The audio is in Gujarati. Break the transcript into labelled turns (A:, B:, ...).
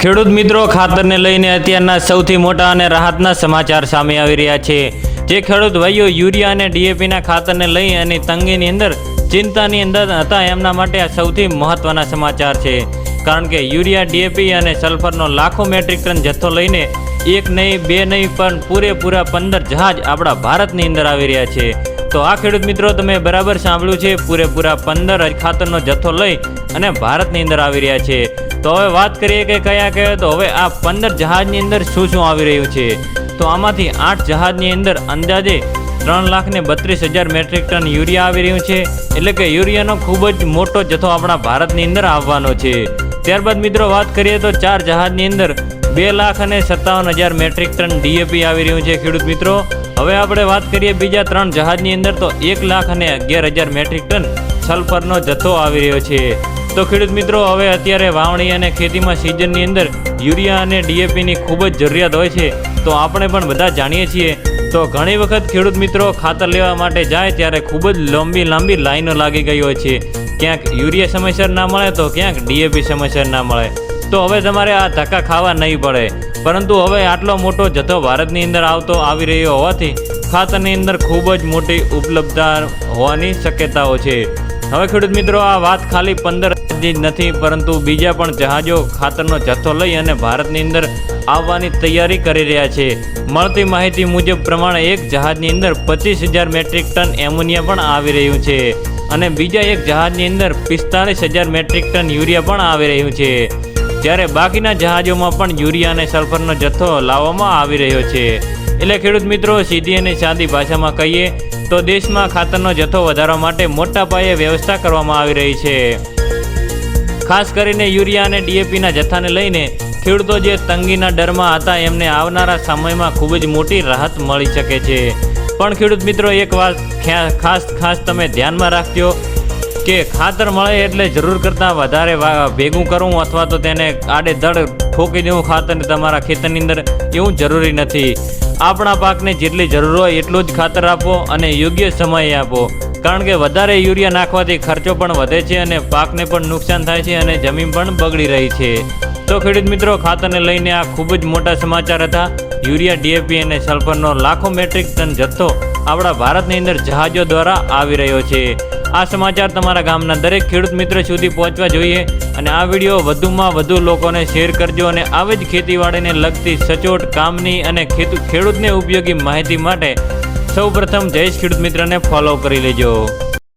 A: ખેડૂત મિત્રો, ખાતરને લઈને અત્યારના સૌથી મોટા અને રાહતના સમાચાર સામે આવી રહ્યા છે। જે ખેડૂત ભાઈઓ યુરિયા અને ડીએપીના ખાતરને લઈ અને તંગીની અંદર ચિંતાની અંદર હતા, એમના માટે આ સૌથી મહત્વના સમાચાર છે। કારણ કે યુરિયા, ડીએપી અને સલ્ફરનો લાખો મેટ્રિક ટન જથ્થો લઈને એક નહીં, બે નહીં, પણ પૂરેપૂરા 15 જહાજ આપણા ભારતની અંદર આવી રહ્યા છે। તો આ ખેડૂત મિત્રો, તમે બરાબર સાંભળ્યું છે, પૂરેપૂરા 15 ખાતરનો જથ્થો લઈ અને ભારતની અંદર આવી રહ્યા છે। તો હવે વાત કરીએ કે કયા તો હવે આ 15 જહાજની અંદર શું આવી રહ્યું છે। તો આમાંથી 8 જહાજની અંદર અંદાજે 3,32,000 મેટ્રિક ટન યુરિયા આવી રહ્યું છે। એટલે કે યુરિયાનો ખૂબ જ મોટો જથ્થો આપણા ભારતની અંદર આવવાનો છે। ત્યારબાદ મિત્રો વાત કરીએ તો 4 જહાજની અંદર 2,57,000 મેટ્રિક ટન ડીએપી આવી રહ્યું છે। ખેડૂત મિત્રો, હવે આપણે વાત કરીએ બીજા 3 જહાજની અંદર તો 1,11,000 મેટ્રિક ટન સલ્ફરનો જથ્થો આવી રહ્યો છે। તો ખેડૂત મિત્રો, હવે અત્યારે વાવણી અને ખેતીમાં સિઝનની અંદર યુરિયા અને ડીએપીની ખૂબ જ જરૂરિયાત હોય છે। તો આપણે પણ બધા જાણીએ છીએ, તો ઘણી વખત ખેડૂત મિત્રો ખાતર લેવા માટે જાય ત્યારે ખૂબ જ લાંબી લાઈનો લાગી ગઈ હોય છે। ક્યાંક યુરિયા સમયસર ના મળે તો ક્યાંક ડીએપી સમયસર ના મળે। તો હવે તમારે આ ધક્કા ખાવા નહીં પડે, પરંતુ હવે આટલો મોટો જથ્થો ભારતની અંદર આવી રહ્યો હોવાથી ખાતરની અંદર ખૂબ જ મોટી ઉપલબ્ધતા હોવાની શક્યતાઓ છે। હવે ખેડૂત મિત્રો, આ વાત ખાલી 15 જ નથી, પરંતુ બીજા પણ જહાજો ખાતરનો જથ્થો લઈ અને ભારતની અંદર આવવાની તૈયારી કરી રહ્યા છે। મળતી માહિતી મુજબ પ્રમાણે એક જહાજની અંદર 25,000 મેટ્રિક ટન એમોનિયા પણ આવી રહ્યું છે અને બીજા એક જહાજની અંદર 45,000 મેટ્રિક ટન યુરિયા પણ આવી રહ્યું છે। જ્યારે બાકીના જહાજોમાં પણ યુરિયા અને સલ્ફરનો જથ્થો લાવવામાં આવી રહ્યો છે। એટલે ખેડૂત મિત્રો, સીધી અને સાદી ભાષામાં કહીએ તો દેશમાં ખાતરનો જથ્થો વધારવા માટે મોટા પાયે વ્યવસ્થા કરવામાં આવી રહી છે। ખાસ કરીને યુરિયા અને ડીએપીના જથ્થાને લઈને ખેડૂતો જે તંગીના ડરમાં હતા, એમને આવનારા સમયમાં ખૂબ જ મોટી રાહત મળી શકે છે। પણ ખેડૂત મિત્રો, એક વાત ખાસ તમે ધ્યાનમાં રાખજો કે ખાતર મળે એટલે જરૂર કરતાં વધારે ભેગું કરવું અથવા તો તેને આડેધડ ઠોકી દેવું ખાતર તમારા ખેતરની અંદર, એવું જરૂરી નથી। આપણા પાકને જેટલી જરૂર હોય એટલું જ ખાતર આપો અને યોગ્ય સમયે આપો। કારણ કે વધારે યુરિયા નાખવાથી ખર્ચો પણ વધે છે અને પાકને પણ નુકસાન થાય છે અને જમીન પણ બગડી રહી છે। તો ખેડૂત મિત્રો, ખાતરને લઈને આ ખૂબ જ મોટા સમાચાર હતા। યુરિયા, ડીએપી અને સલ્ફરનો લાખો મેટ્રિક ટન જથ્થો આપણા ભારતની અંદર જહાજો દ્વારા આવી રહ્યો છે। આ સમાચાર તમારા ગામના દરેક ખેડૂત મિત્ર સુધી પહોંચવા જોઈએ અને આ વિડીયો વધુમાં વધુ લોકોને શેર કરજો અને આવી જ ખેતીવાડીને લગતી સચોટ કામની અને ખેડૂતને ઉપયોગી માહિતી માટે સૌપ્રથમ જયેશ ખેડૂત મિત્રને ફોલો કરી લેજો।